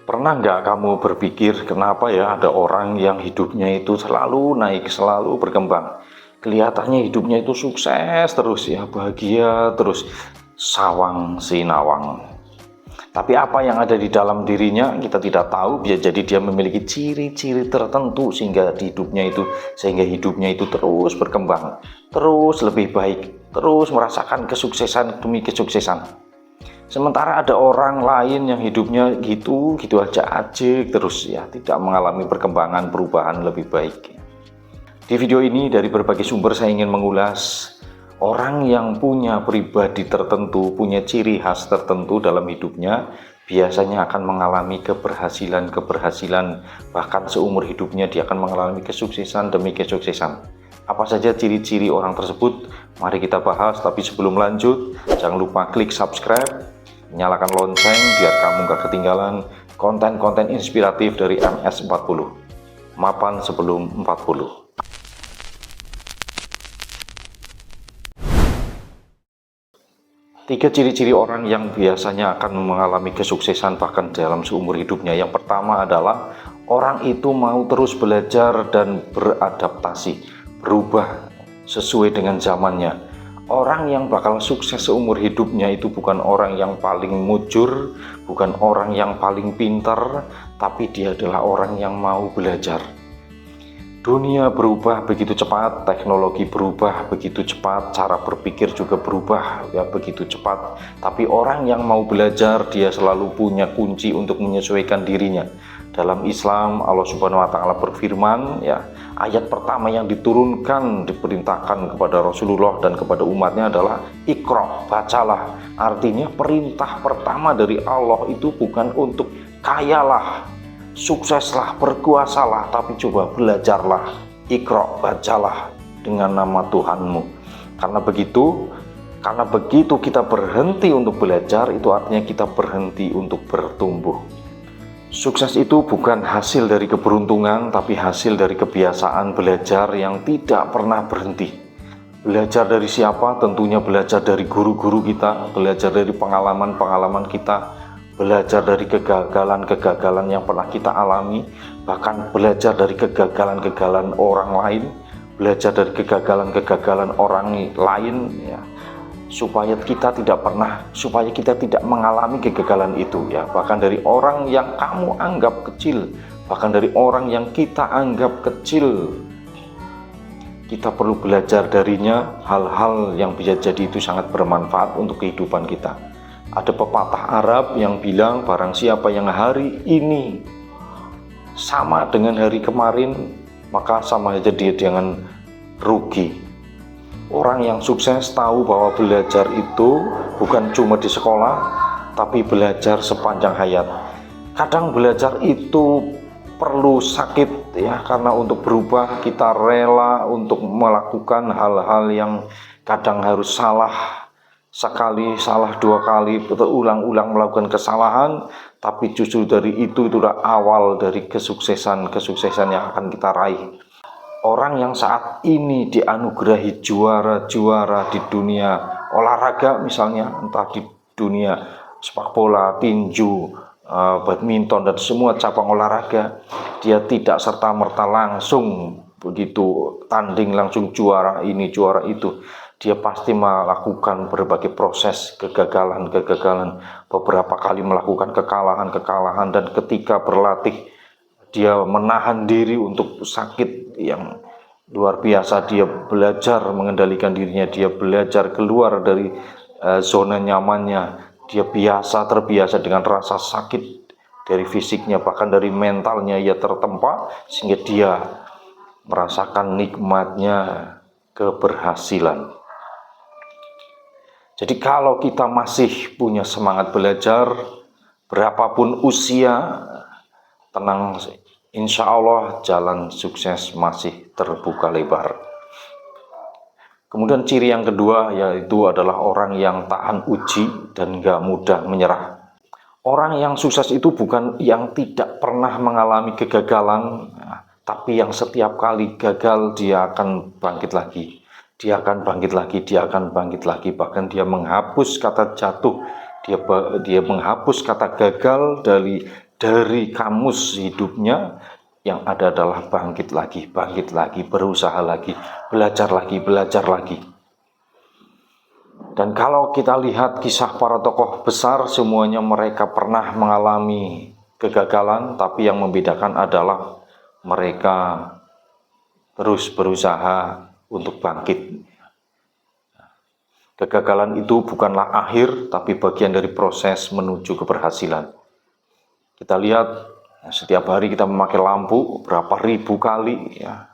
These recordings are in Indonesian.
Pernah nggak kamu berpikir kenapa ya ada orang yang hidupnya itu selalu naik, selalu berkembang. Kelihatannya hidupnya itu sukses terus ya, bahagia terus, sawang sinawang. Tapi apa yang ada di dalam dirinya kita tidak tahu. Bisa jadi dia memiliki ciri-ciri tertentu sehingga hidupnya itu terus berkembang, terus lebih baik, terus merasakan kesuksesan demi kesuksesan. Sementara ada orang lain yang hidupnya gitu aja ajik terus ya, tidak mengalami perkembangan perubahan lebih baik. Di video ini dari berbagai sumber saya ingin mengulas orang yang punya pribadi tertentu, punya ciri khas tertentu dalam hidupnya, biasanya akan mengalami keberhasilan, bahkan seumur hidupnya dia akan mengalami kesuksesan demi kesuksesan. Apa saja ciri-ciri orang tersebut? Mari kita bahas, tapi sebelum lanjut, jangan lupa klik subscribe, nyalakan lonceng biar kamu gak ketinggalan konten-konten inspiratif dari MS40. Mapan sebelum 40. Tiga ciri-ciri orang yang biasanya akan mengalami kesuksesan bahkan dalam seumur hidupnya. Yang pertama adalah orang itu mau terus belajar dan beradaptasi, berubah sesuai dengan zamannya. Orang yang bakal sukses seumur hidupnya itu bukan orang yang paling mujur, bukan orang yang paling pintar, tapi dia adalah orang yang mau belajar. Dunia berubah begitu cepat, teknologi berubah begitu cepat, cara berpikir juga berubah ya begitu cepat. Tapi orang yang mau belajar, dia selalu punya kunci untuk menyesuaikan dirinya. Dalam Islam, Allah Subhanahu wa Ta'ala berfirman, ya, ayat pertama yang diturunkan, diperintahkan kepada Rasulullah dan kepada umatnya adalah Iqra, bacalah. Artinya perintah pertama dari Allah itu bukan untuk kayalah, sukseslah, berkuasalah, tapi coba belajarlah. Iqra, bacalah dengan nama Tuhanmu. Karena begitu kita berhenti untuk belajar, itu artinya kita berhenti untuk bertumbuh. Sukses itu bukan hasil dari keberuntungan, tapi hasil dari kebiasaan belajar yang tidak pernah berhenti. Belajar dari siapa? Tentunya belajar dari guru-guru kita, belajar dari pengalaman-pengalaman kita, belajar dari kegagalan-kegagalan yang pernah kita alami, bahkan belajar dari kegagalan-kegagalan orang lain, belajar dari kegagalan-kegagalan orang lain, ya, supaya kita tidak mengalami kegagalan itu ya, bahkan dari orang yang kamu anggap kecil, bahkan dari orang yang kita anggap kecil, kita perlu belajar darinya hal-hal yang bisa jadi itu sangat bermanfaat untuk kehidupan kita. Ada pepatah Arab yang bilang, barang siapa yang hari ini sama dengan hari kemarin, maka sama saja dia dengan rugi. Orang yang sukses tahu bahwa belajar itu bukan cuma di sekolah, tapi belajar sepanjang hayat. Kadang belajar itu perlu sakit ya, karena untuk berubah kita rela untuk melakukan hal-hal yang kadang harus salah sekali, salah dua kali, berulang-ulang melakukan kesalahan, tapi justru dari itu itulah awal dari kesuksesan yang akan kita raih. Orang yang saat ini dianugerahi juara-juara di dunia olahraga misalnya, entah di dunia sepak bola, tinju, badminton, dan semua cabang olahraga, dia tidak serta-merta langsung begitu tanding langsung juara ini, juara itu. Dia pasti melakukan berbagai proses kegagalan, beberapa kali melakukan kekalahan, dan ketika berlatih dia menahan diri untuk sakit yang luar biasa. Dia belajar mengendalikan dirinya, dia belajar keluar dari zona nyamannya. Dia terbiasa dengan rasa sakit dari fisiknya, bahkan dari mentalnya ia tertempa, sehingga dia merasakan nikmatnya keberhasilan. Jadi kalau kita masih punya semangat belajar, berapapun usia, tenang, insya Allah jalan sukses masih terbuka lebar. Kemudian ciri yang kedua yaitu adalah orang yang tahan uji dan gak mudah menyerah. Orang yang sukses itu bukan yang tidak pernah mengalami kegagalan, tapi yang setiap kali gagal dia akan bangkit lagi. Dia akan bangkit lagi, bahkan dia menghapus kata jatuh, dia menghapus kata gagal dari dari kamus hidupnya yang ada adalah bangkit lagi, berusaha lagi, belajar lagi, belajar lagi. Dan kalau kita lihat kisah para tokoh besar, semuanya mereka pernah mengalami kegagalan, tapi yang membedakan adalah mereka terus berusaha untuk bangkit. Kegagalan itu bukanlah akhir, tapi bagian dari proses menuju keberhasilan. Kita lihat setiap hari kita memakai lampu berapa ribu kali ya.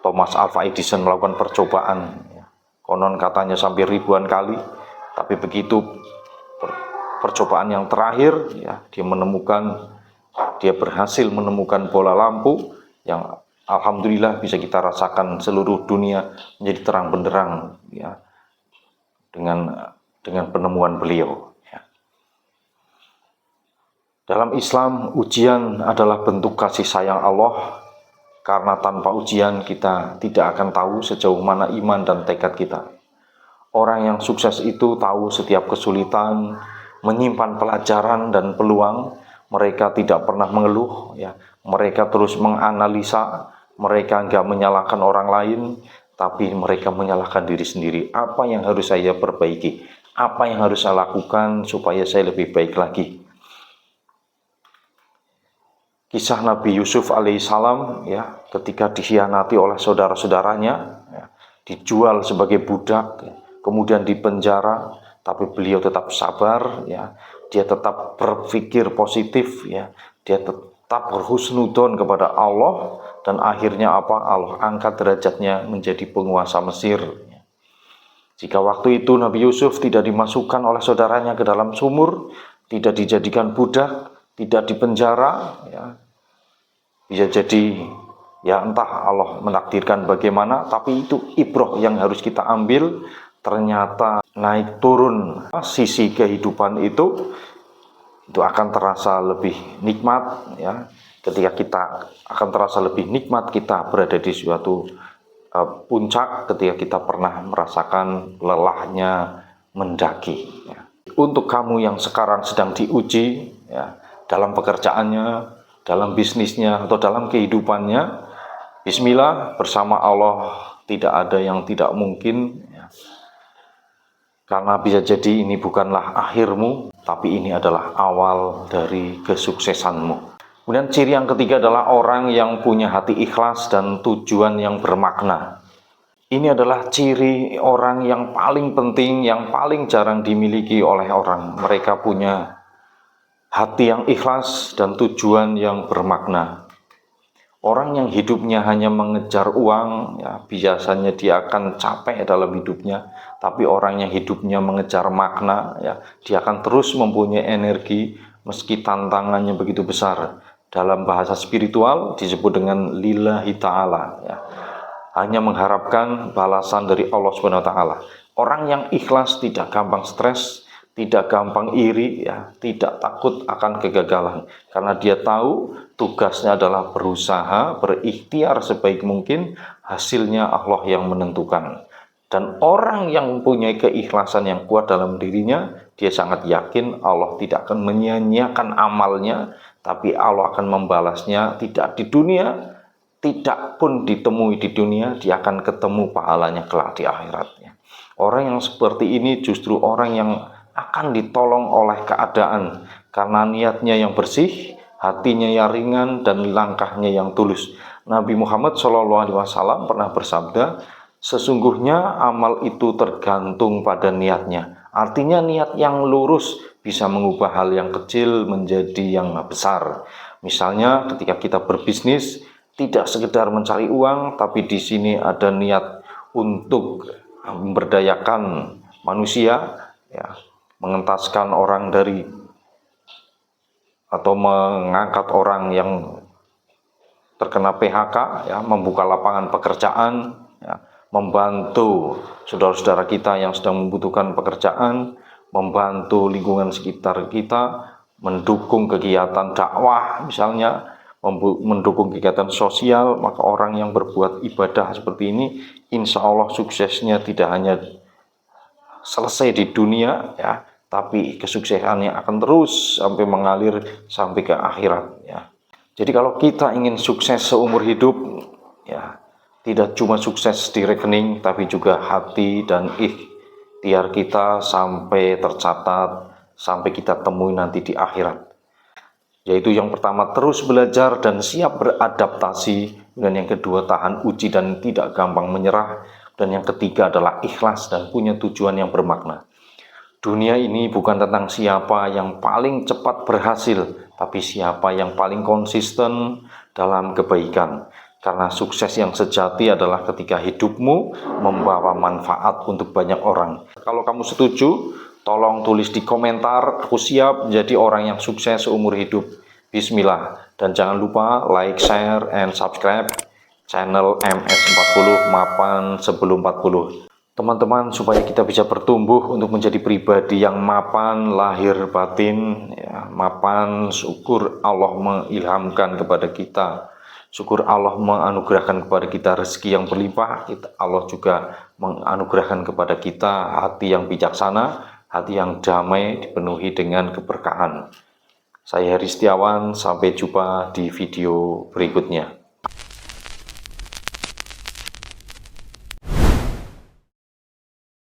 Thomas Alva Edison melakukan percobaan ya. Konon katanya sampai ribuan kali, tapi begitu percobaan yang terakhir ya, dia berhasil menemukan bola lampu yang alhamdulillah bisa kita rasakan seluruh dunia menjadi terang benderang ya, dengan penemuan beliau ya. Dalam Islam, ujian adalah bentuk kasih sayang Allah, karena tanpa ujian kita tidak akan tahu sejauh mana iman dan tekad kita. Orang yang sukses itu tahu setiap kesulitan, menyimpan pelajaran dan peluang. Mereka tidak pernah mengeluh ya. Mereka terus menganalisa, mereka enggak menyalahkan orang lain, tapi mereka menyalahkan diri sendiri. Apa yang harus saya perbaiki? Apa yang harus saya lakukan supaya saya lebih baik lagi? Kisah Nabi Yusuf alaihissalam ya, ketika dikhianati oleh saudara-saudaranya ya, dijual sebagai budak ya, kemudian dipenjara, tapi beliau tetap sabar ya, dia tetap berpikir positif ya, dia tetap berhusnudzon kepada Allah, dan akhirnya apa? Allah angkat derajatnya menjadi penguasa Mesir ya. Jika waktu itu Nabi Yusuf tidak dimasukkan oleh saudaranya ke dalam sumur, tidak dijadikan budak, tidak dipenjara ya, bisa jadi ya entah Allah menakdirkan bagaimana, tapi itu ibrah yang harus kita ambil. Ternyata naik turun sisi kehidupan itu akan terasa lebih nikmat ya. Ketika kita akan terasa lebih nikmat kita berada di suatu puncak, ketika kita pernah merasakan lelahnya mendaki ya. Untuk kamu yang sekarang sedang diuji ya, dalam pekerjaannya, dalam bisnisnya, atau dalam kehidupannya, bismillah, bersama Allah tidak ada yang tidak mungkin ya. Karena bisa jadi ini bukanlah akhirmu, tapi ini adalah awal dari kesuksesanmu. Kemudian ciri yang ketiga adalah orang yang punya hati ikhlas dan tujuan yang bermakna. Ini adalah ciri orang yang paling penting, yang paling jarang dimiliki oleh orang. Mereka punya hati yang ikhlas dan tujuan yang bermakna. Orang yang hidupnya hanya mengejar uang, ya, biasanya dia akan capek dalam hidupnya. Tapi orang yang hidupnya mengejar makna, ya, dia akan terus mempunyai energi meski tantangannya begitu besar. Dalam bahasa spiritual disebut dengan lillahi ta'ala, ya. Hanya mengharapkan balasan dari Allah SWT. Orang yang ikhlas tidak gampang stres, tidak gampang iri ya, tidak takut akan kegagalan, karena dia tahu tugasnya adalah berusaha, berikhtiar sebaik mungkin, hasilnya Allah yang menentukan. Dan orang yang mempunyai keikhlasan yang kuat dalam dirinya, dia sangat yakin Allah tidak akan menyia-nyiakan amalnya, tapi Allah akan membalasnya tidak di dunia, tidak pun ditemui di dunia, dia akan ketemu pahalanya kelak di akhiratnya. Orang yang seperti ini justru orang yang akan ditolong oleh keadaan, karena niatnya yang bersih, hatinya yang ringan, dan langkahnya yang tulus. Nabi Muhammad SAW pernah bersabda, sesungguhnya amal itu tergantung pada niatnya. Artinya niat yang lurus bisa mengubah hal yang kecil menjadi yang besar. Misalnya ketika kita berbisnis, tidak sekedar mencari uang, tapi di sini ada niat untuk memberdayakan manusia ya, mengentaskan orang dari atau mengangkat orang yang terkena PHK ya, membuka lapangan pekerjaan ya, membantu saudara-saudara kita yang sedang membutuhkan pekerjaan, membantu lingkungan sekitar kita, mendukung kegiatan dakwah misalnya, mendukung kegiatan sosial. Maka orang yang berbuat ibadah seperti ini, insya Allah suksesnya tidak hanya selesai di dunia ya, tapi kesuksesannya akan terus sampai mengalir sampai ke akhirat ya. Jadi kalau kita ingin sukses seumur hidup ya, tidak cuma sukses di rekening tapi juga hati dan ikhtiar kita sampai tercatat, sampai kita temui nanti di akhirat. Yaitu yang pertama terus belajar dan siap beradaptasi, dan yang kedua tahan uji dan tidak gampang menyerah, dan yang ketiga adalah ikhlas dan punya tujuan yang bermakna. Dunia ini bukan tentang siapa yang paling cepat berhasil, tapi siapa yang paling konsisten dalam kebaikan. Karena sukses yang sejati adalah ketika hidupmu membawa manfaat untuk banyak orang. Kalau kamu setuju, tolong tulis di komentar, aku siap menjadi orang yang sukses seumur hidup. Bismillah. Dan jangan lupa like, share, and subscribe channel MS40 Mapan Sebelum 40. Teman-teman, supaya kita bisa bertumbuh untuk menjadi pribadi yang mapan lahir batin ya, mapan, syukur Allah mengilhamkan kepada kita, syukur Allah menganugerahkan kepada kita rezeki yang berlimpah, Allah juga menganugerahkan kepada kita hati yang bijaksana, hati yang damai, dipenuhi dengan keberkahan. Saya Heri Setiawan, sampai jumpa di video berikutnya.